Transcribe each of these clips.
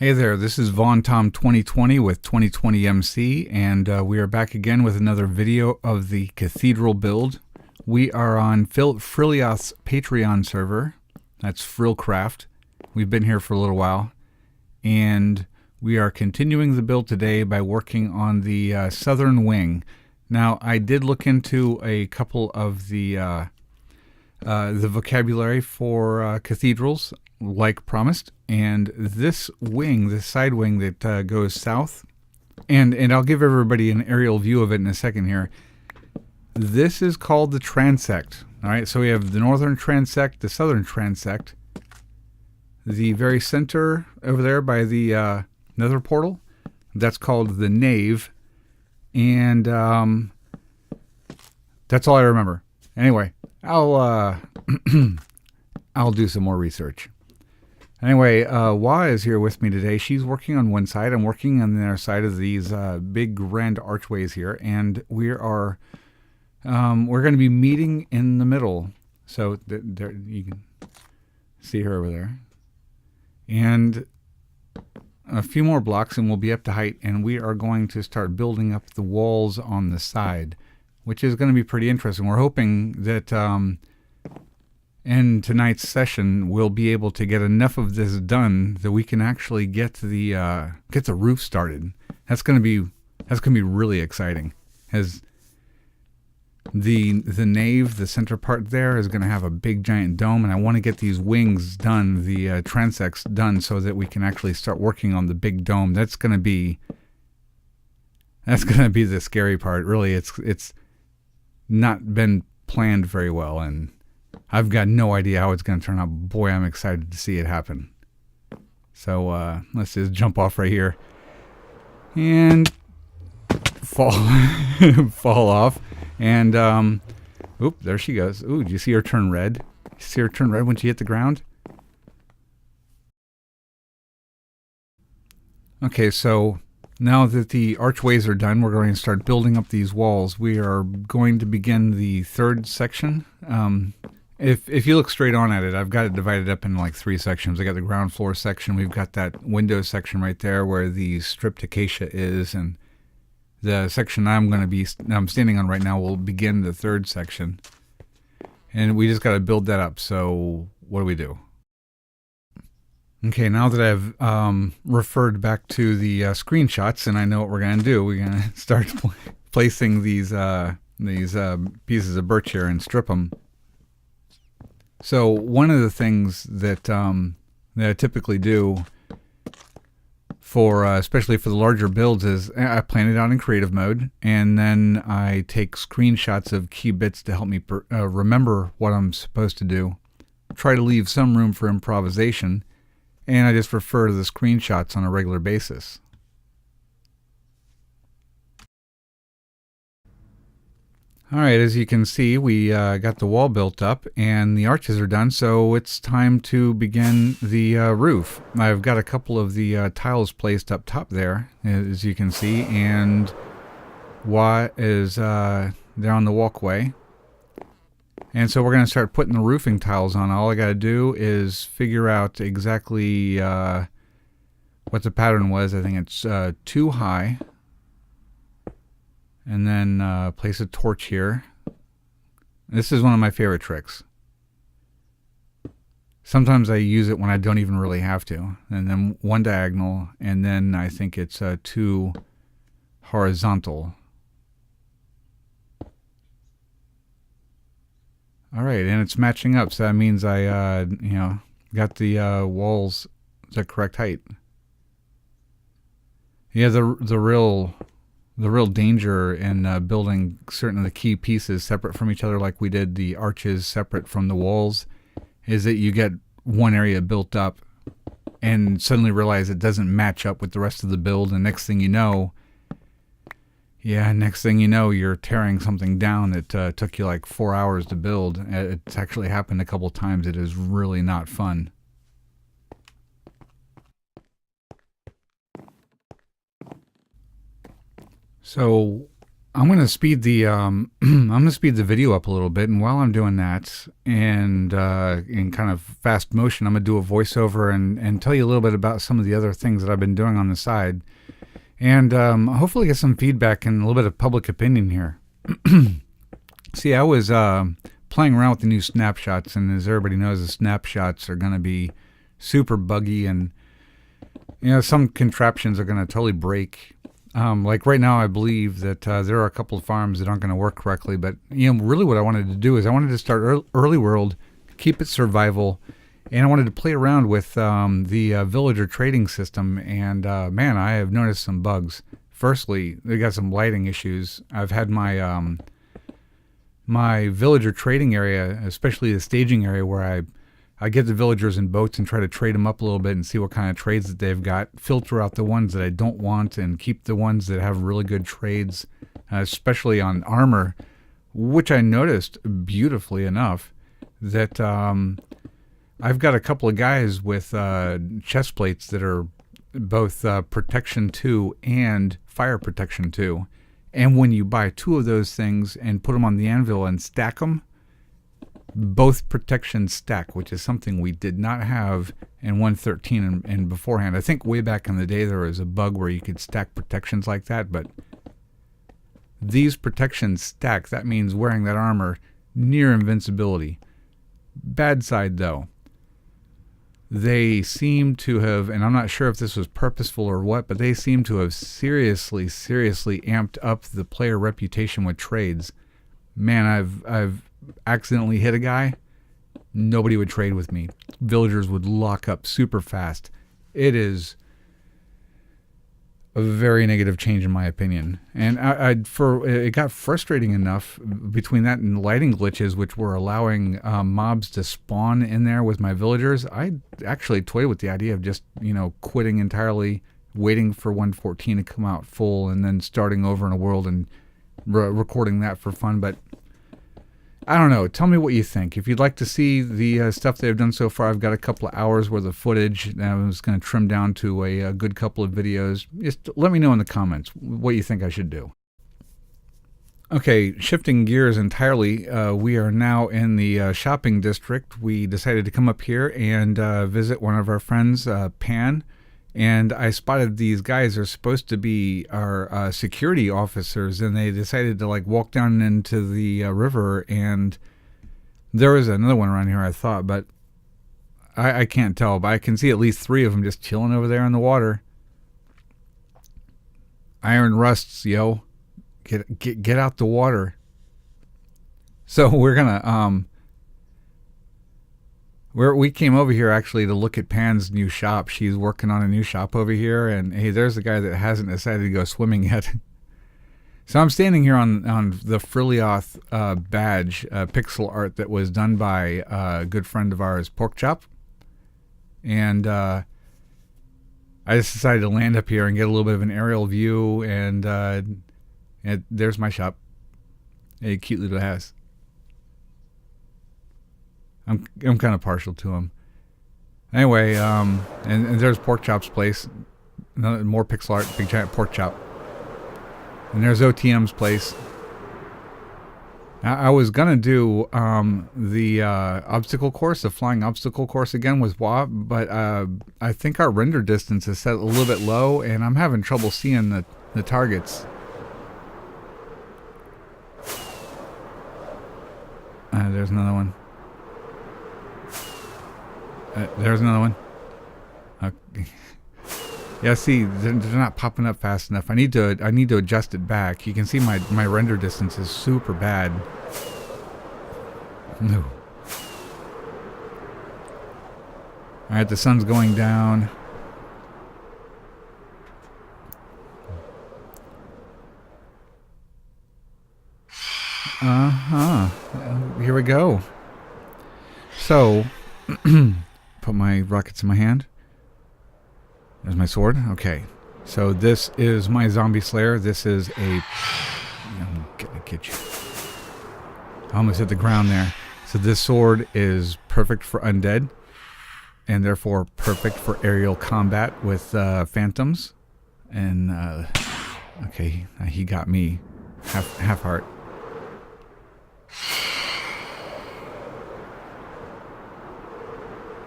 Hey there, this is VonTom 2020 with 2020 MC, and we are back again with another video of the Cathedral build. We are on FrilCraft's Patreon server. That's FrilCraft. We've been here for a little while, and we are continuing the build today by working on the southern wing. Now, I did look into a couple of the vocabulary for cathedrals, like promised, and this wing, this side wing that goes south, and I'll give everybody an aerial view of it in a second here. This is called the transect. All right, so we have the northern transect, the southern transect, the very center over there by the nether portal, that's called the nave, and that's all I remember. Anyway, I'll do some more research. Anyway, Wa is here with me today. She's working on one side. I'm working on the other side of these big grand archways here, and we're going to be meeting in the middle. So there you can see her over there, and a few more blocks, and we'll be up to height. And we are going to start building up the walls on the side, which is going to be pretty interesting. We're hoping that in tonight's session we'll be able to get enough of this done that we can actually get the roof started. That's going to be really exciting. As the nave, the center part there, is going to have a big giant dome, and I want to get these wings done, the transects done, so that we can actually start working on the big dome. That's going to be the scary part. Really, it's not been planned very well, and I've got no idea how it's going to turn out. Boy, I'm excited to see it happen. So let's just jump off right here and fall off. And oop, there she goes. Ooh, did you see her turn red? You see her turn red when she hit the ground? Okay, so now that the archways are done, we're going to start building up these walls. We are going to begin the third section. If you look straight on at it, I've got it divided up into like three sections. I got the ground floor section. We've got that window section right there where the stripped acacia is, and the section I'm standing on right now will begin the third section. And we just got to build that up. So what do we do? Okay, now that I've referred back to the screenshots and I know what we're going to do, we're going to start placing these pieces of birch here and strip them. So one of the things that I typically do for especially for the larger builds is I plan it out in creative mode, and then I take screenshots of key bits to help me remember what I'm supposed to do. Try to leave some room for improvisation, and I just refer to the screenshots on a regular basis. Alright, as you can see, we got the wall built up and the arches are done, so it's time to begin the roof. I've got a couple of the tiles placed up top there, as you can see, and Wa is there on the walkway. And so we're going to start putting the roofing tiles on. All I got to do is figure out exactly what the pattern was. I think it's 2 high. And then place a torch here. This is one of my favorite tricks. Sometimes I use it when I don't even really have to. And then 1 diagonal, and then I think it's 2 horizontal. All right, and it's matching up, so that means I got the walls the correct height. Yeah, the real danger in building certain of the key pieces separate from each other, like we did the arches separate from the walls, is that you get one area built up and suddenly realize it doesn't match up with the rest of the build, and next thing you know, you're tearing something down that took you like 4 hours to build. It's actually happened a couple times. It is really not fun. So I'm gonna speed the I'm gonna speed the video up a little bit, and while I'm doing that, and in kind of fast motion, I'm gonna do a voiceover and tell you a little bit about some of the other things that I've been doing on the side, and hopefully get some feedback and a little bit of public opinion here. See, I was playing around with the new snapshots, and as everybody knows, the snapshots are gonna be super buggy, and some contraptions are gonna totally break. Like right now, I believe that there are a couple of farms that aren't going to work correctly. But really, what I wanted to do is I wanted to start early world, keep it survival, and I wanted to play around with the villager trading system. And man, I have noticed some bugs. Firstly, they got some lighting issues. I've had my my villager trading area, especially the staging area, where I get the villagers in boats and try to trade them up a little bit and see what kind of trades that they've got. Filter out the ones that I don't want and keep the ones that have really good trades, especially on armor, which I noticed beautifully enough that I've got a couple of guys with chest plates that are both protection 2 and fire protection 2. And when you buy 2 of those things and put them on the anvil and stack them, both protections stack, which is something we did not have in 1.13 and beforehand. I think way back in the day there was a bug where you could stack protections like that, but these protections stack. That means wearing that armor near invincibility. Bad side though, they seem to have, and I'm not sure if this was purposeful or what, but they seem to have seriously amped up the player reputation with trades. Man, I've accidentally hit a guy, nobody would trade with me. Villagers would lock up super fast. It is a very negative change in my opinion. And it got frustrating enough between that and lighting glitches, which were allowing mobs to spawn in there with my villagers. I actually toyed with the idea of just, quitting entirely, waiting for 1.14 to come out full, and then starting over in a world and recording that for fun. But I don't know. Tell me what you think. If you'd like to see the stuff they've done so far, I've got a couple of hours worth of footage that I was going to trim down to a good couple of videos. Just let me know in the comments what you think I should do. Okay, shifting gears entirely, we are now in the shopping district. We decided to come up here and visit one of our friends, Pan. And I spotted these guys are supposed to be our security officers, and they decided to walk down into the river, and there was another one around here I thought, but I can't tell, but I can see at least 3 of them just chilling over there in the water. Iron rusts, yo. Get out the water. So we're gonna we came over here actually to look at Pan's new shop. She's working on a new shop over here, and hey, there's the guy that hasn't decided to go swimming yet. So I'm standing here on the FrilCraft badge pixel art that was done by a good friend of ours, Porkchop, and I just decided to land up here and get a little bit of an aerial view, and there's my shop. A cute little house. I'm kind of partial to him. Anyway, and there's Porkchop's place. More pixel art, big giant Porkchop. And there's OTM's place. I was gonna do the obstacle course, the flying obstacle course again with WoW, but I think our render distance is set a little bit low, and I'm having trouble seeing the targets. There's another one. There's another one. Okay. Yeah, see, they're not popping up fast enough. I need to adjust it back. You can see my render distance is super bad. No. All right, the sun's going down. Here we go. So, put my rockets in my hand. There's my sword. Okay. So this is my zombie slayer. This is a... I'm gonna get you. I almost hit the ground there. So this sword is perfect for undead, and therefore perfect for aerial combat with phantoms. And, okay, he got me. half heart.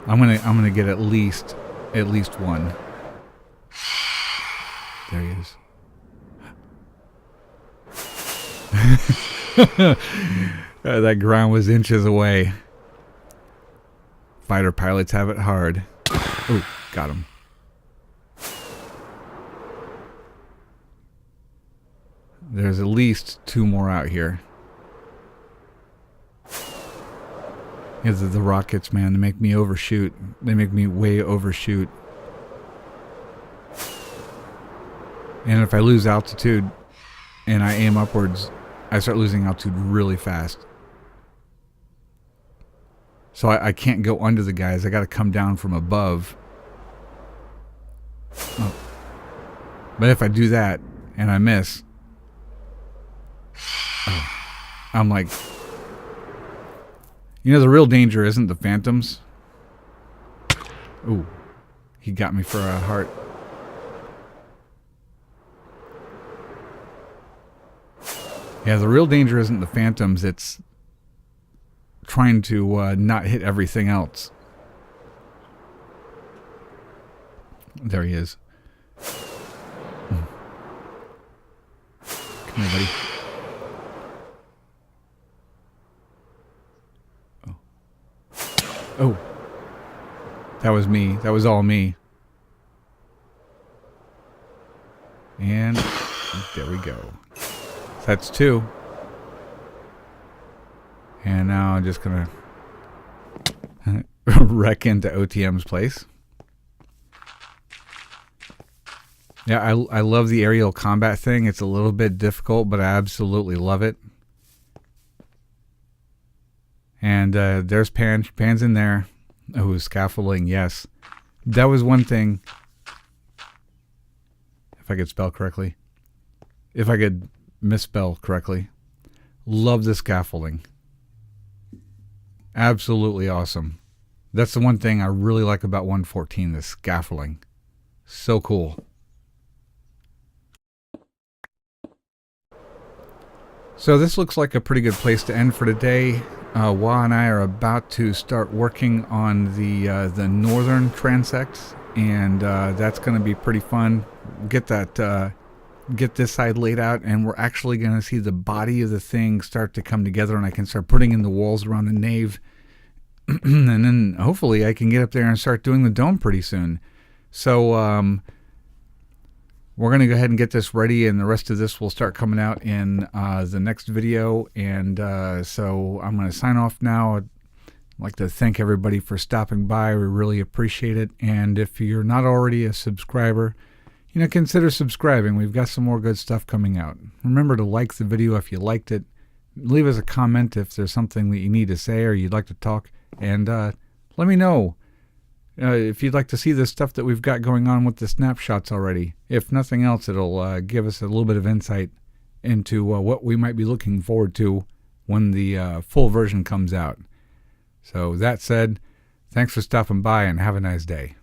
I'm gonna get at least one. There he is. That ground was inches away. Fighter pilots have it hard. Oh, got him. There's at least 2 more out here. Because of the rockets, man, they make me overshoot. They make me way overshoot. And if I lose altitude and I aim upwards, I start losing altitude really fast. So I can't go under the guys. I got to come down from above. Oh. But if I do that and I miss, I'm like, you know, the real danger isn't the phantoms. Ooh, he got me for a heart. Yeah, the real danger isn't the phantoms. It's trying to not hit everything else. There he is. Come here, buddy. Oh, that was me. That was all me. And there we go. That's 2. And now I'm just gonna wreck into OTM's place. Yeah, I love the aerial combat thing. It's a little bit difficult, but I absolutely love it. And there's Pan's in there. Oh, scaffolding, yes. That was one thing. If I could spell correctly. If I could misspell correctly. Love the scaffolding. Absolutely awesome. That's the one thing I really like about 114, the scaffolding. So cool. So this looks like a pretty good place to end for today. Wah and I are about to start working on the northern transects, and that's going to be pretty fun. Get this side laid out, and we're actually going to see the body of the thing start to come together, and I can start putting in the walls around the nave. And then hopefully I can get up there and start doing the dome pretty soon. So we're going to go ahead and get this ready, and the rest of this will start coming out in the next video. And so I'm going to sign off now. I'd like to thank everybody for stopping by. We really appreciate it. And if you're not already a subscriber, you know, consider subscribing. We've got some more good stuff coming out. Remember to like the video if you liked it. Leave us a comment if there's something that you need to say or you'd like to talk. And let me know if you'd like to see the stuff that we've got going on with the snapshots already. If nothing else, it'll give us a little bit of insight into what we might be looking forward to when the full version comes out. So that said, thanks for stopping by and have a nice day.